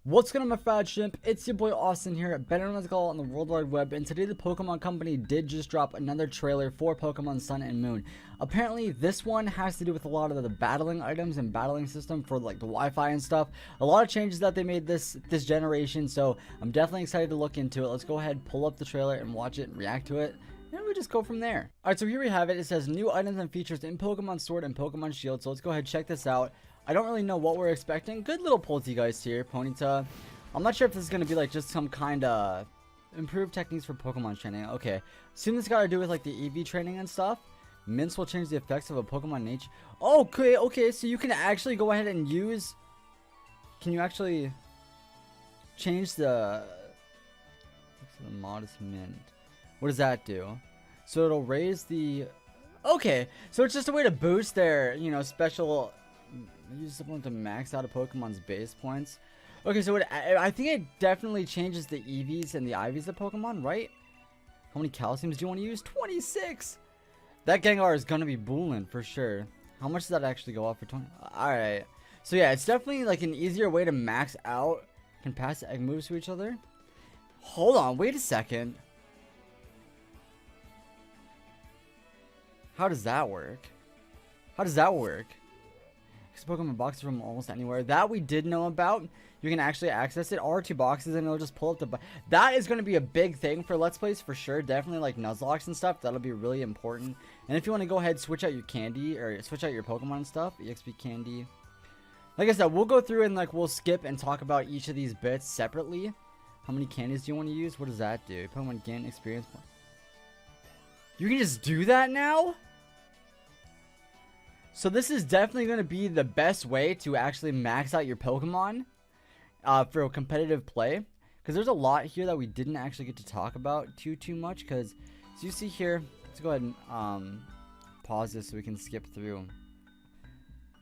What's going on, my fried shrimp? It's your boy Austin here, better known as Glowl on the World Wide Web, and today the Pokemon Company did just drop another trailer for Pokemon Sun and Moon. Apparently, this one has to do with a lot of the battling items and battling system for like the Wi-Fi and stuff. A lot of changes that they made this generation, so I'm definitely excited to look into it. Let's go ahead, pull up the trailer, and watch it and react to it. And we just go from there. Alright, so here we have it. It says new items and features in Pokemon Sword and Pokemon Shield, so let's go ahead and check this out. I don't really know what we're expecting. Good little Poltegeist here, Ponyta. I'm not sure if this is going to be like just some kind of improved techniques for Pokemon training. Okay, assume this got to do with like the EV training and stuff. Mints will change the effects of a Pokemon nature. Okay, so you can actually go ahead and use... Can you actually change the modest mint? What does that do? So it'll raise the... Okay, so it's just a way to boost their, you know, special... Use someone to max out a Pokemon's base points. Okay, so I think it definitely changes the EVs and the IVs of Pokemon, right? How many calciums do you want to use? 26! That Gengar is going to be boolin' for sure. How much does that actually go off for 20? Alright. So yeah, it's definitely like an easier way to max out. Can pass egg moves to each other. Hold on, wait a second. How does that work? How does that work? Pokemon boxes from almost anywhere. That we did know about. You can actually access it. R2 boxes and it'll just pull up the... That is going to be a big thing for Let's Plays for sure. Definitely like Nuzlocke and stuff. That'll be really important. And if you want to go ahead, switch out your candy or switch out your Pokemon and stuff. EXP candy. Like I said, we'll go through and like we'll skip and talk about each of these bits separately. How many candies do you want to use? What does that do? Pokemon gain experience point. You can just do that now? So this is definitely going to be the best way to actually max out your Pokemon for a competitive play. Because there's a lot here that we didn't actually get to talk about too much. Because as you see here, let's go ahead and pause this so we can skip through.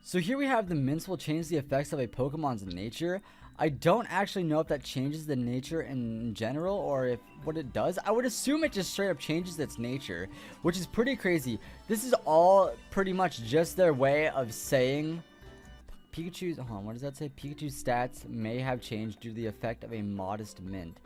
So here we have the mints will change the effects of a Pokemon's nature. I don't actually know if that changes the nature in general or if what it does. I would assume it just straight up changes its nature, which is pretty crazy. This is all pretty much just their way of saying Pikachu's, hold on, what does that say? Pikachu's stats may have changed due to the effect of a modest mint.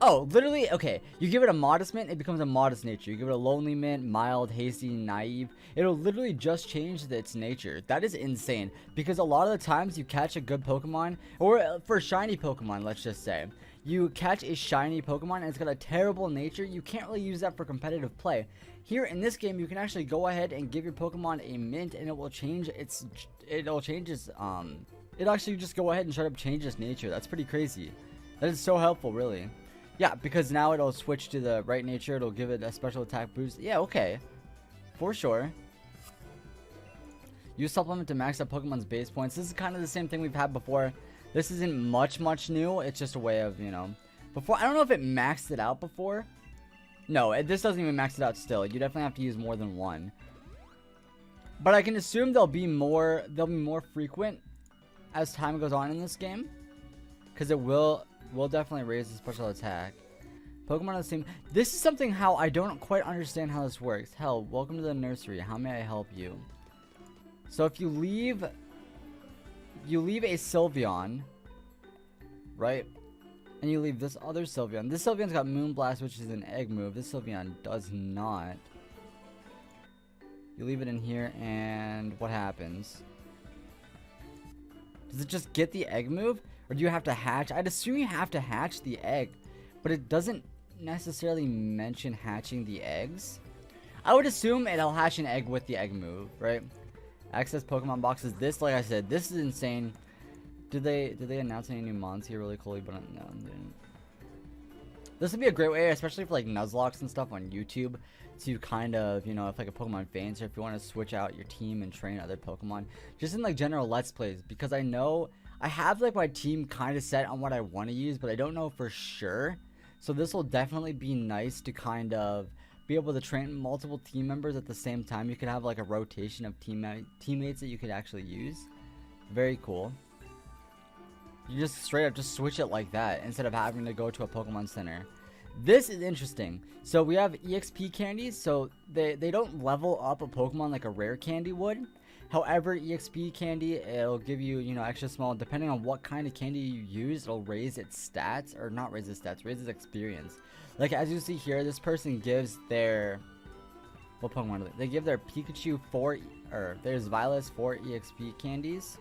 Oh, literally, okay, you give it a modest mint, it becomes a modest nature. You give it a lonely mint, mild, hasty, naive. It'll literally just change its nature. That is insane, because a lot of the times you catch a good Pokemon, or for shiny Pokemon, let's just say, you catch a shiny Pokemon and it's got a terrible nature. You can't really use that for competitive play. Here in this game, you can actually go ahead and give your Pokemon a mint and it will change its, it'll actually just go ahead and straight up change its nature. That's pretty crazy. That is so helpful, really. Yeah, because now it'll switch to the right nature. It'll give it a special attack boost. Yeah, okay. For sure. Use supplement to max out Pokemon's base points. This is kind of the same thing we've had before. This isn't much new. It's just a way of, you know. Before, I don't know if it maxed it out before. No, this doesn't even max it out still. You definitely have to use more than one. But I can assume they'll be more frequent as time goes on in this game. Because it will definitely raise the special attack. Pokemon on the same... This is something how I don't quite understand how this works. Hell, welcome to the nursery. How may I help you? So if you leave a Sylveon, right? And you leave this other Sylveon. This Sylveon's got Moonblast, which is an egg move. This Sylveon does not. You leave it in here, and what happens? Does it just get the egg move? Or do you have to hatch? I'd assume you have to hatch the egg, but it doesn't necessarily mention hatching the eggs. I would assume it'll hatch an egg with the egg move, right? Access Pokemon boxes. This, like I said, this is insane. Did they announce any new mons here really coolly? But no, they didn't. This would be a great way, especially for like Nuzlocke and stuff on YouTube, to kind of, you know, if like a Pokemon faints or if you want to switch out your team and train other Pokemon, just in like general Let's Plays, because I know I have like my team kind of set on what I want to use, but I don't know for sure. So this will definitely be nice to kind of be able to train multiple team members at the same time. You could have like a rotation of teammates that you could actually use. Very cool. You just straight up just switch it like that instead of having to go to a Pokemon Center. This is interesting. So we have EXP candies. So they don't level up a Pokemon like a rare candy would. However, EXP candy, it'll give you, you know, extra small. Depending on what kind of candy you use, it'll raise its stats, or not raise its stats, raise its experience. Like as you see here, this person gives their, what Pokemon are they? They give their Pikachu 4, or there's Violet's 4 EXP candies,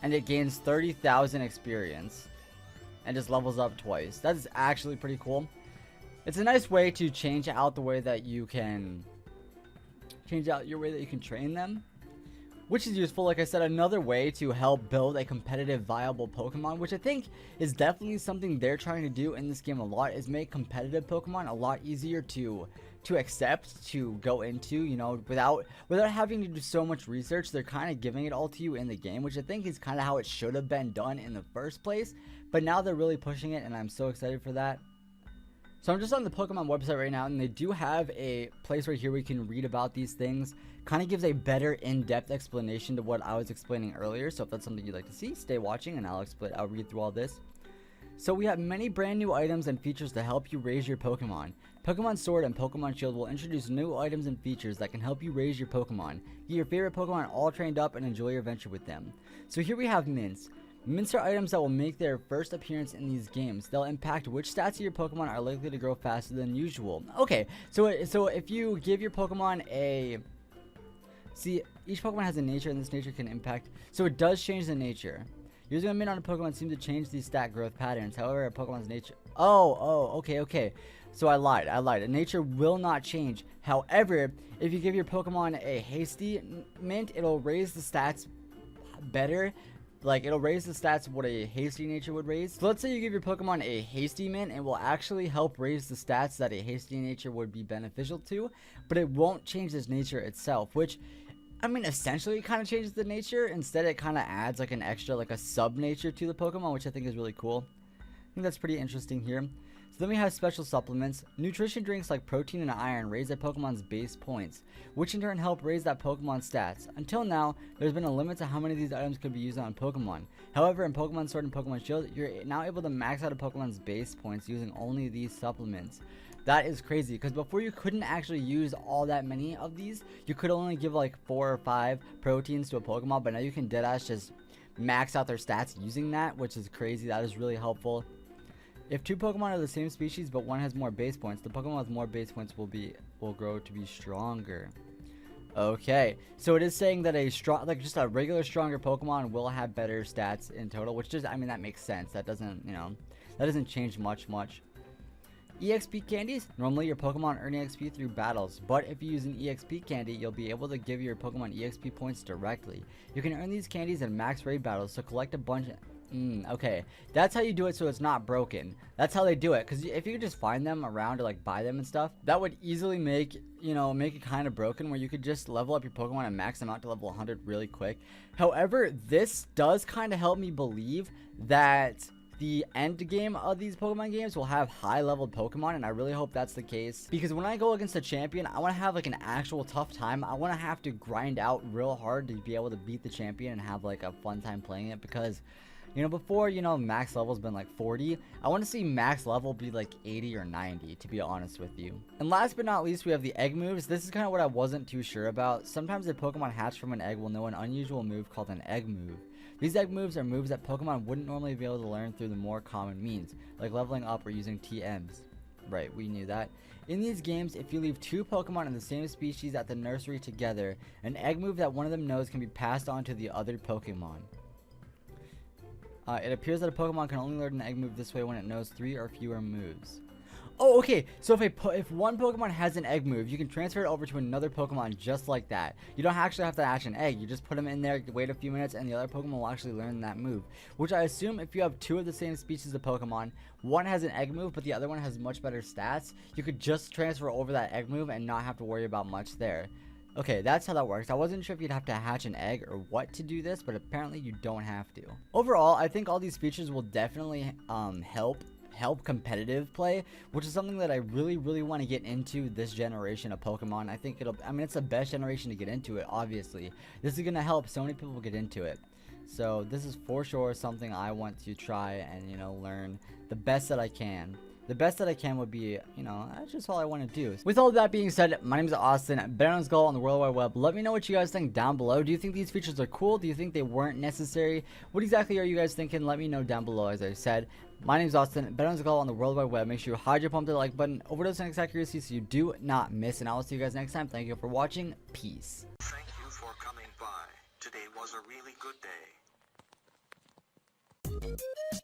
and it gains 30,000 experience, and just levels up twice. That is actually pretty cool. It's a nice way to change out the way that you can train them, which is useful. Like I said, another way to help build a competitive, viable Pokemon, which I think is definitely something they're trying to do in this game a lot, is make competitive Pokemon a lot easier to accept, to go into, you know, without having to do so much research. They're kind of giving it all to you in the game, which I think is kind of how it should have been done in the first place. But now they're really pushing it, and I'm so excited for that. So I'm just on the Pokemon website right now, and they do have a place right here where you can read about these things. Kind of gives a better in-depth explanation to what I was explaining earlier. So if that's something you'd like to see, stay watching and I'll read through all this. So we have many brand new items and features to help you raise your Pokemon. Pokemon Sword and Pokemon Shield will introduce new items and features that can help you raise your Pokemon. Get your favorite Pokemon all trained up and enjoy your adventure with them. So here we have Mints. Mints are items that will make their first appearance in these games. They'll impact which stats of your Pokemon are likely to grow faster than usual. Okay, so if you give your Pokemon a... See, each Pokemon has a nature, and this nature can impact... So it does change the nature. Using a Mint on a Pokemon seems to change these stat growth patterns. However, a Pokemon's nature... Okay. So I lied. A nature will not change. However, if you give your Pokemon a hasty Mint, it'll raise the stats better. Like, it'll raise the stats of what a hasty nature would raise. So let's say you give your Pokemon a hasty Mint, it will actually help raise the stats that a hasty nature would be beneficial to, but it won't change this nature itself, which, I mean, essentially it kind of changes the nature. Instead, it kind of adds like an extra, like a sub-nature to the Pokemon, which I think is really cool. I think that's pretty interesting here. So then we have special supplements. Nutrition drinks like protein and iron raise a Pokemon's base points, which in turn help raise that Pokemon's stats. Until now, there's been a limit to how many of these items could be used on Pokemon. However, in Pokemon Sword and Pokemon Shield, you're now able to max out a Pokemon's base points using only these supplements. That is crazy, because before you couldn't actually use all that many of these. You could only give like 4 or 5 proteins to a Pokemon, but now you can deadass just max out their stats using that, which is crazy. That is really helpful. If 2 Pokemon are the same species but one has more base points, the Pokemon with more base points will grow to be stronger. Okay, so it is saying that just a regular stronger Pokemon will have better stats in total, which just, I mean, that makes sense. That doesn't, you know, that doesn't change much. EXP candies. Normally your Pokemon earn EXP through battles, but if you use an EXP candy, you'll be able to give your Pokemon EXP points directly. You can earn these candies in max raid battles, so collect a bunch. Okay, that's how you do it, so it's not broken. That's how they do it, because if you could just find them around or like buy them and stuff, that would easily make it kind of broken, where you could just level up your Pokemon and max them out to level 100 really quick. However, this does kind of help me believe that the end game of these Pokemon games will have high leveled Pokemon, and I really hope that's the case, because when I go against a champion, I want to have like an actual tough time. I want to have to grind out real hard to be able to beat the champion and have like a fun time playing it, because you know, before, you know, max level's been like 40. I want to see max level be like 80 or 90, to be honest with you. And last but not least, we have the egg moves. This is kind of what I wasn't too sure about. Sometimes a Pokemon hatched from an egg will know an unusual move called an egg move. These egg moves are moves that Pokemon wouldn't normally be able to learn through the more common means, like leveling up or using TMs. Right, we knew that. In these games, if you leave 2 Pokemon in the same species at the nursery together, an egg move that one of them knows can be passed on to the other Pokemon. It appears that a Pokemon can only learn an egg move this way when it knows 3 or fewer moves. Oh, okay. So if one Pokemon has an egg move, you can transfer it over to another Pokemon just like that. You don't actually have to hatch an egg. You just put them in there, wait a few minutes, and the other Pokemon will actually learn that move. Which I assume if you have 2 of the same species of Pokemon, one has an egg move, but the other one has much better stats, you could just transfer over that egg move and not have to worry about much there. Okay, that's how that works. I wasn't sure if you'd have to hatch an egg or what to do this, but apparently you don't have to. Overall, I think all these features will definitely help competitive play, which is something that I really want to get into this generation of Pokemon. I think it's the best generation to get into it, obviously. This is going to help so many people get into it. So this is for sure something I want to try and, you know, learn the best that I can. the best that I can would be, you know, that's just all I want to do. With all of that being said, my name is Austin, better known as Glowl on the World Wide Web. Let me know what you guys think down below. Do you think these features are cool? Do you think they weren't necessary? What exactly are you guys thinking? Let me know down below. As I said, my name is Austin, better known as Glowl on the World Wide Web. Make sure you hide your pump the like button, overdose on accuracy so you do not miss. And I will see you guys next time. Thank you for watching. Peace. Thank you for coming by. Today was a really good day.